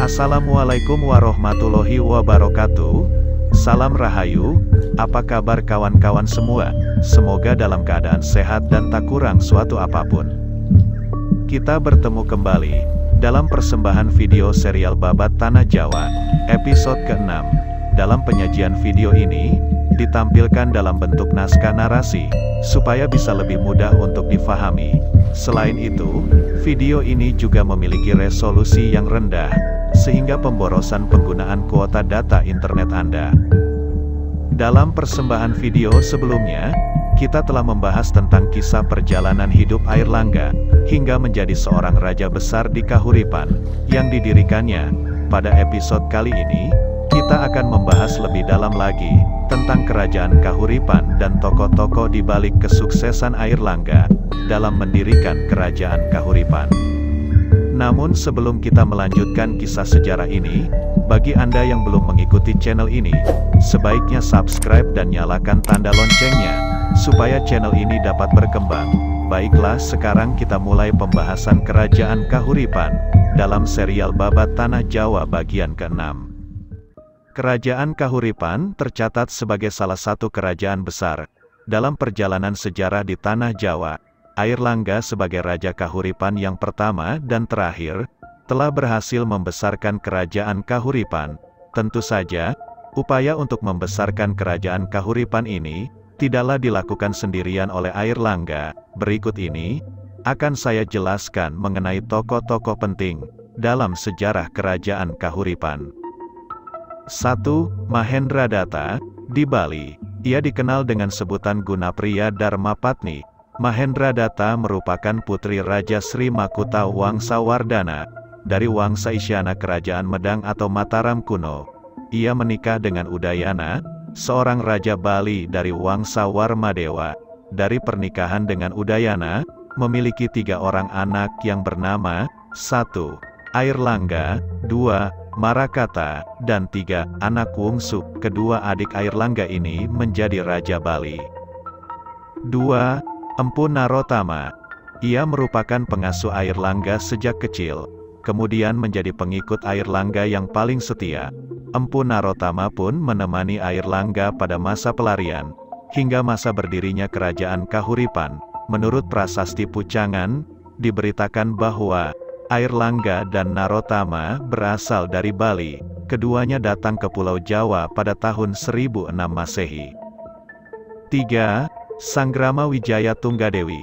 Assalamualaikum warahmatullahi wabarakatuh. Salam Rahayu, apa kabar kawan-kawan semua? Semoga dalam keadaan sehat dan tak kurang suatu apapun. Kita bertemu kembali dalam persembahan video serial Babat Tanah Jawa, episode ke-6. Dalam penyajian video ini, ditampilkan dalam bentuk naskah narasi, supaya bisa lebih mudah untuk difahami. Selain itu, video ini juga memiliki resolusi yang rendah, sehingga pemborosan penggunaan kuota data internet Anda. Dalam persembahan video sebelumnya, kita telah membahas tentang kisah perjalanan hidup Airlangga, hingga menjadi seorang raja besar di Kahuripan, yang didirikannya. Pada episode kali ini, kita akan membahas lebih dalam lagi, tentang kerajaan Kahuripan dan tokoh-tokoh di balik kesuksesan Airlangga, dalam mendirikan kerajaan Kahuripan. Namun sebelum kita melanjutkan kisah sejarah ini, bagi Anda yang belum mengikuti channel ini, sebaiknya subscribe dan nyalakan tanda loncengnya, supaya channel ini dapat berkembang. Baiklah, sekarang kita mulai pembahasan kerajaan Kahuripan, dalam serial Babat Tanah Jawa bagian ke-6. Kerajaan Kahuripan tercatat sebagai salah satu kerajaan besar dalam perjalanan sejarah di Tanah Jawa. Airlangga sebagai Raja Kahuripan yang pertama dan terakhir, telah berhasil membesarkan kerajaan Kahuripan. Tentu saja, upaya untuk membesarkan kerajaan Kahuripan ini, tidaklah dilakukan sendirian oleh Airlangga. Berikut ini, akan saya jelaskan mengenai tokoh-tokoh penting, dalam sejarah kerajaan Kahuripan. 1. Mahendradatta, di Bali, ia dikenal dengan sebutan Gunapriya Dharmapatni. Mahendradatta merupakan putri Raja Sri Makuta Wangsawardhana, dari Wangsa Isyana Kerajaan Medang atau Mataram kuno. Ia menikah dengan Udayana, seorang Raja Bali dari Wangsa Warmadewa. Dari pernikahan dengan Udayana, memiliki 3 orang anak yang bernama 1. Airlangga, 2. Marakata, dan 3. anak bungsu. Kedua adik Airlangga ini menjadi Raja Bali. 2. Empu Narottama. Ia merupakan pengasuh Airlangga sejak kecil, kemudian menjadi pengikut Airlangga yang paling setia. Empu Narottama pun menemani Airlangga pada masa pelarian, hingga masa berdirinya kerajaan Kahuripan. Menurut prasasti Pucangan, diberitakan bahwa Airlangga dan Narottama berasal dari Bali. Keduanya datang ke Pulau Jawa pada tahun 1006 Masehi. 3. Sanggrama Wijaya Tunggadewi.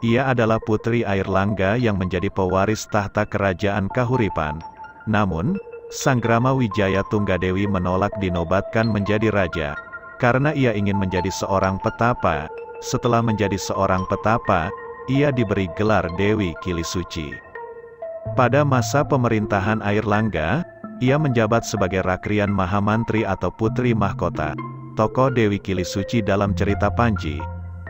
Ia adalah putri Airlangga yang menjadi pewaris tahta kerajaan Kahuripan. Namun, Sanggrama Wijaya Tunggadewi menolak dinobatkan menjadi raja, karena ia ingin menjadi seorang petapa. Setelah menjadi seorang petapa, ia diberi gelar Dewi Kilisuci. Pada masa pemerintahan Airlangga, ia menjabat sebagai Rakrian Mahamantri atau Putri Mahkota. Tokoh Dewi Kilisuci dalam cerita Panji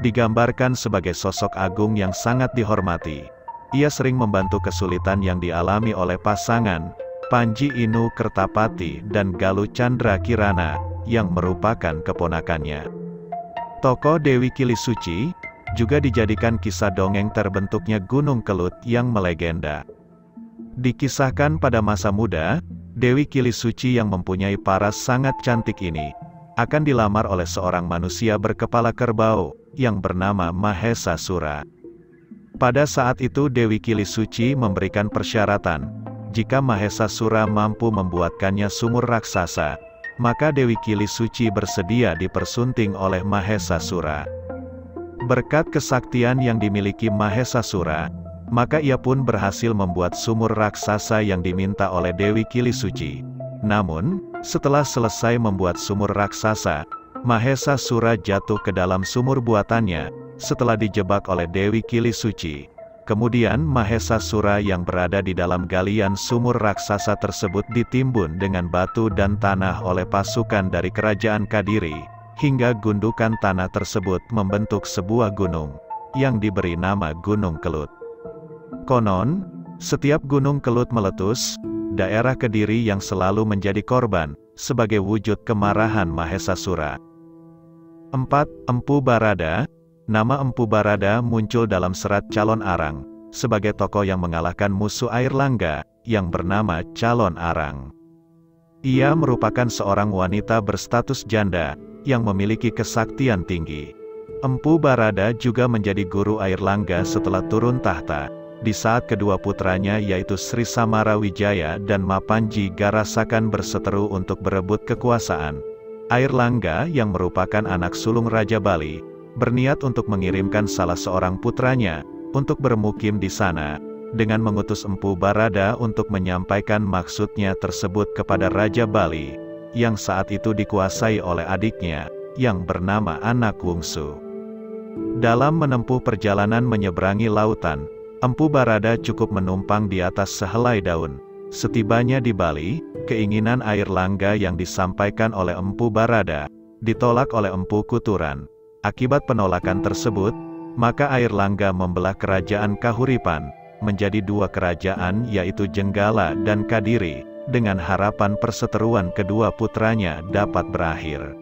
digambarkan sebagai sosok agung yang sangat dihormati. Ia sering membantu kesulitan yang dialami oleh pasangan Panji Inu Kertapati dan Galuh Chandra Kirana, yang merupakan keponakannya. Tokoh Dewi Kilisuci juga dijadikan kisah dongeng terbentuknya Gunung Kelut yang melegenda. Dikisahkan pada masa muda, Dewi Kilisuci yang mempunyai paras sangat cantik ini, akan dilamar oleh seorang manusia berkepala kerbau, yang bernama Mahesasura. Pada saat itu Dewi Kilisuci memberikan persyaratan, jika Mahesasura mampu membuatkannya sumur raksasa, maka Dewi Kilisuci bersedia dipersunting oleh Mahesasura. Berkat kesaktian yang dimiliki Mahesasura, maka ia pun berhasil membuat sumur raksasa yang diminta oleh Dewi Kilisuci. Namun, setelah selesai membuat sumur raksasa, Mahesasura jatuh ke dalam sumur buatannya, setelah dijebak oleh Dewi Kilisuci. Kemudian Mahesasura yang berada di dalam galian sumur raksasa tersebut ditimbun dengan batu dan tanah oleh pasukan dari kerajaan Kadiri, hingga gundukan tanah tersebut membentuk sebuah gunung, yang diberi nama Gunung Kelut. Konon, setiap Gunung Kelut meletus, daerah Kediri yang selalu menjadi korban, sebagai wujud kemarahan Mahesasura. 4. Empu Barada. Nama Empu Barada muncul dalam serat Calon Arang, sebagai tokoh yang mengalahkan musuh Airlangga, yang bernama Calon Arang. Ia merupakan seorang wanita berstatus janda, yang memiliki kesaktian tinggi. Empu Barada juga menjadi guru Airlangga setelah turun tahta, di saat kedua putranya yaitu Sri Samarawijaya dan Mapanji Garasakan berseteru untuk berebut kekuasaan. Airlangga yang merupakan anak sulung Raja Bali, berniat untuk mengirimkan salah seorang putranya, untuk bermukim di sana, dengan mengutus Empu Barada untuk menyampaikan maksudnya tersebut kepada Raja Bali, yang saat itu dikuasai oleh adiknya, yang bernama Anak Wungsu. Dalam menempuh perjalanan menyeberangi lautan, Empu Barada cukup menumpang di atas sehelai daun. Setibanya di Bali, keinginan Airlangga yang disampaikan oleh Empu Barada, ditolak oleh Empu Kuturan. Akibat penolakan tersebut, maka Airlangga membelah kerajaan Kahuripan, menjadi dua kerajaan yaitu Jenggala dan Kadiri, dengan harapan perseteruan kedua putranya dapat berakhir.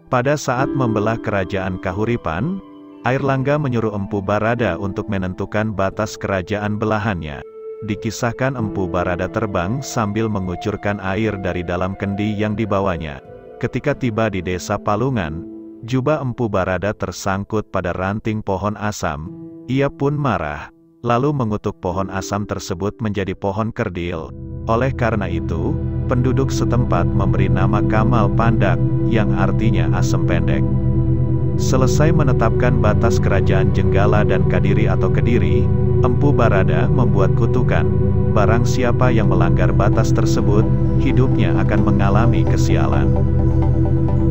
Pada saat membelah kerajaan Kahuripan, Airlangga menyuruh Empu Barada untuk menentukan batas kerajaan belahannya. Dikisahkan Empu Barada terbang sambil mengucurkan air dari dalam kendi yang dibawanya. Ketika tiba di desa Palungan, jubah Empu Barada tersangkut pada ranting pohon asam. Ia pun marah, lalu mengutuk pohon asam tersebut menjadi pohon kerdil. Oleh karena itu, penduduk setempat memberi nama Kamal Pandak, yang artinya asem pendek. Selesai menetapkan batas kerajaan Jenggala dan Kadiri atau Kediri, Empu Barada membuat kutukan, barang siapa yang melanggar batas tersebut, hidupnya akan mengalami kesialan.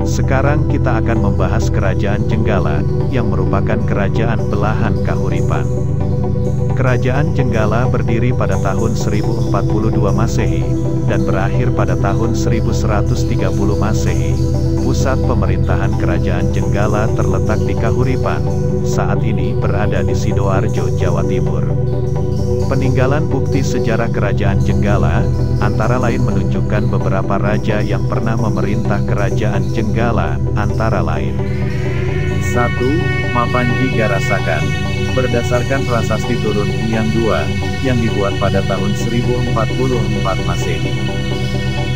Sekarang kita akan membahas kerajaan Jenggala, yang merupakan kerajaan belahan Kahuripan. Kerajaan Jenggala berdiri pada tahun 1042 Masehi, dan berakhir pada tahun 1130 Masehi. Pusat pemerintahan kerajaan Jenggala terletak di Kahuripan, saat ini berada di Sidoarjo, Jawa Timur. Peninggalan bukti sejarah kerajaan Jenggala, antara lain menunjukkan beberapa raja yang pernah memerintah kerajaan Jenggala, antara lain 1. Mapanji Garasakan. Berdasarkan prasasti turun Hyang II, yang dibuat pada tahun 1044 Masehi.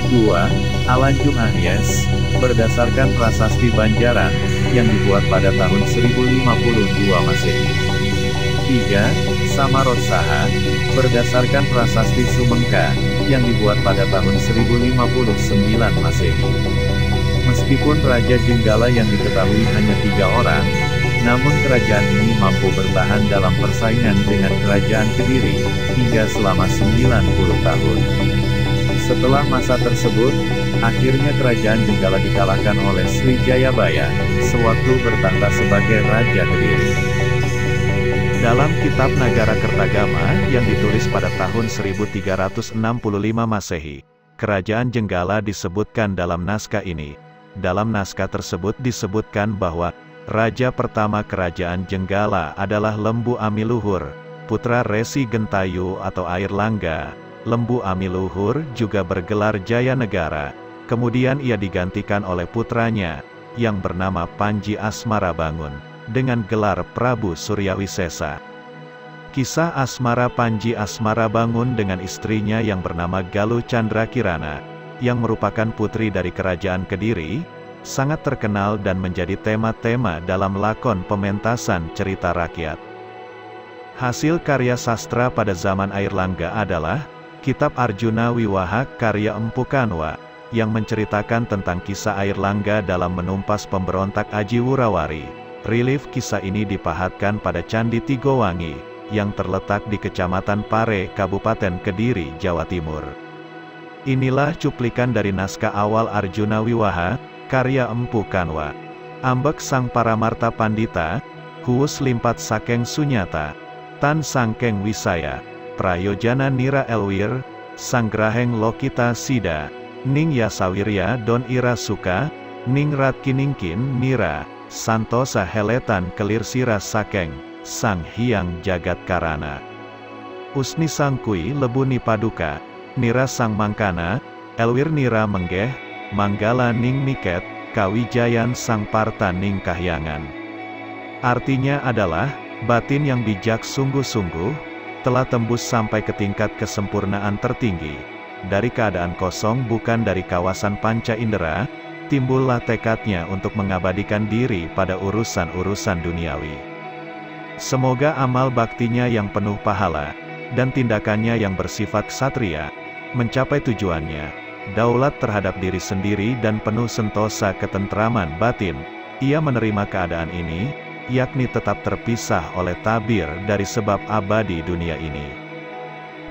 2. Alanjung Ahyes. Berdasarkan prasasti Banjaran, yang dibuat pada tahun 1052 Masehi. 3. Samarot Saha. Berdasarkan prasasti Sumengka, yang dibuat pada tahun 1059 Masehi. Meskipun Raja Jenggala yang diketahui hanya 3 orang, namun kerajaan ini mampu bertahan dalam persaingan dengan kerajaan Kediri, hingga selama 90 tahun. Setelah masa tersebut, akhirnya kerajaan Jenggala dikalahkan oleh Srijayabaya, sewaktu bertahta sebagai Raja Kediri. Dalam kitab Nagara Kertagama, yang ditulis pada tahun 1365 Masehi, kerajaan Jenggala disebutkan dalam naskah ini. Dalam naskah tersebut disebutkan bahwa raja pertama kerajaan Jenggala adalah Lembu Amiluhur, putra Resi Gentayu atau Airlangga. Lembu Amiluhur juga bergelar Jaya Negara, kemudian ia digantikan oleh putranya, yang bernama Panji Asmara Bangun, dengan gelar Prabu Suryawisesa. Kisah asmara Panji Asmara Bangun dengan istrinya yang bernama Galuh Chandra Kirana, yang merupakan putri dari kerajaan Kediri, sangat terkenal dan menjadi tema-tema dalam lakon pementasan cerita rakyat. Hasil karya sastra pada zaman Airlangga adalah Kitab Arjuna Wiwaha karya Empu Kanwa, yang menceritakan tentang kisah Airlangga dalam menumpas pemberontak Aji Wurawari. Relief kisah ini dipahatkan pada Candi Tigowangi, yang terletak di Kecamatan Pare, Kabupaten Kediri, Jawa Timur. Inilah cuplikan dari naskah awal Arjuna Wiwaha, karya Empu Kanwa. Ambek Sang Paramarta Pandita, Huus Limpat Sakeng Sunyata, Tan Sangkeng Wisaya, Prayojana Nira Elwir, Sanggraheng Lokita Sida, Ning Yasawirya Don Ira Suka, Ning Rat Kiningkin Nira, Santosa Heletan Kelir Sira Sakeng, Sang Hyang Jagat Karana. Usni Sangkui Lebu Nipaduka, Nira Sang Mangkana, Elwir Nira Menggeh, Manggala Ning Miket, Kawijayan Sang Parta Ning Kahyangan. Artinya adalah, batin yang bijak sungguh-sungguh, telah tembus sampai ke tingkat kesempurnaan tertinggi. Dari keadaan kosong, bukan dari kawasan panca indera, timbullah tekadnya untuk mengabadikan diri pada urusan-urusan duniawi. Semoga amal baktinya yang penuh pahala, dan tindakannya yang bersifat ksatria, mencapai tujuannya, daulat terhadap diri sendiri dan penuh sentosa ketentraman batin. Ia menerima keadaan ini, yakni tetap terpisah oleh tabir dari sebab abadi dunia ini.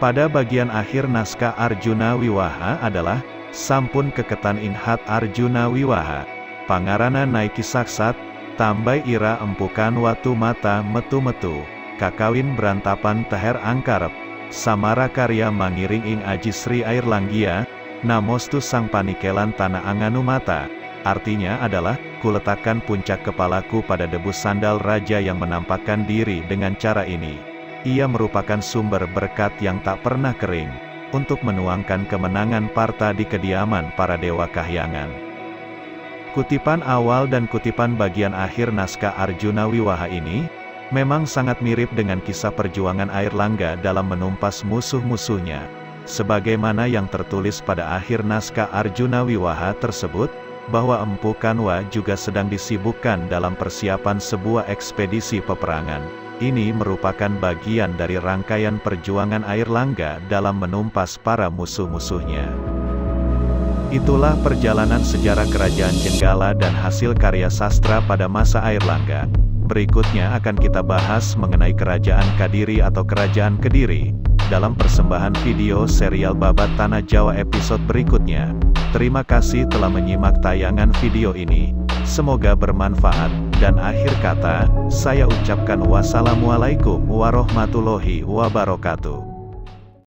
Pada bagian akhir naskah Arjuna Wiwaha adalah, sampun keketan inhat Arjuna Wiwaha, pangarana naiki saksat, tambai ira empukan watu mata metu-metu, kakawin berantapan teher angkarep, samara karya mangiring ing aji sri air langgia, namostu sang panikelan tanah anganu mata. Artinya adalah, kuletakkan puncak kepalaku pada debu sandal raja yang menampakkan diri. Dengan cara ini, ia merupakan sumber berkat yang tak pernah kering, untuk menuangkan kemenangan parta di kediaman para dewa kahyangan. Kutipan awal dan kutipan bagian akhir naskah Arjuna Wiwaha ini, memang sangat mirip dengan kisah perjuangan Airlangga dalam menumpas musuh-musuhnya, sebagaimana yang tertulis pada akhir naskah Arjuna Wiwaha tersebut, bahwa Empu Kanwa juga sedang disibukkan dalam persiapan sebuah ekspedisi peperangan. Ini merupakan bagian dari rangkaian perjuangan Airlangga dalam menumpas para musuh-musuhnya. Itulah perjalanan sejarah Kerajaan Jenggala dan hasil karya sastra pada masa Airlangga. Berikutnya akan kita bahas mengenai Kerajaan Kadiri atau Kerajaan Kediri, dalam persembahan video serial Babat Tanah Jawa episode berikutnya. Terima kasih telah menyimak tayangan video ini, semoga bermanfaat, dan akhir kata, saya ucapkan wassalamualaikum warahmatullahi wabarakatuh.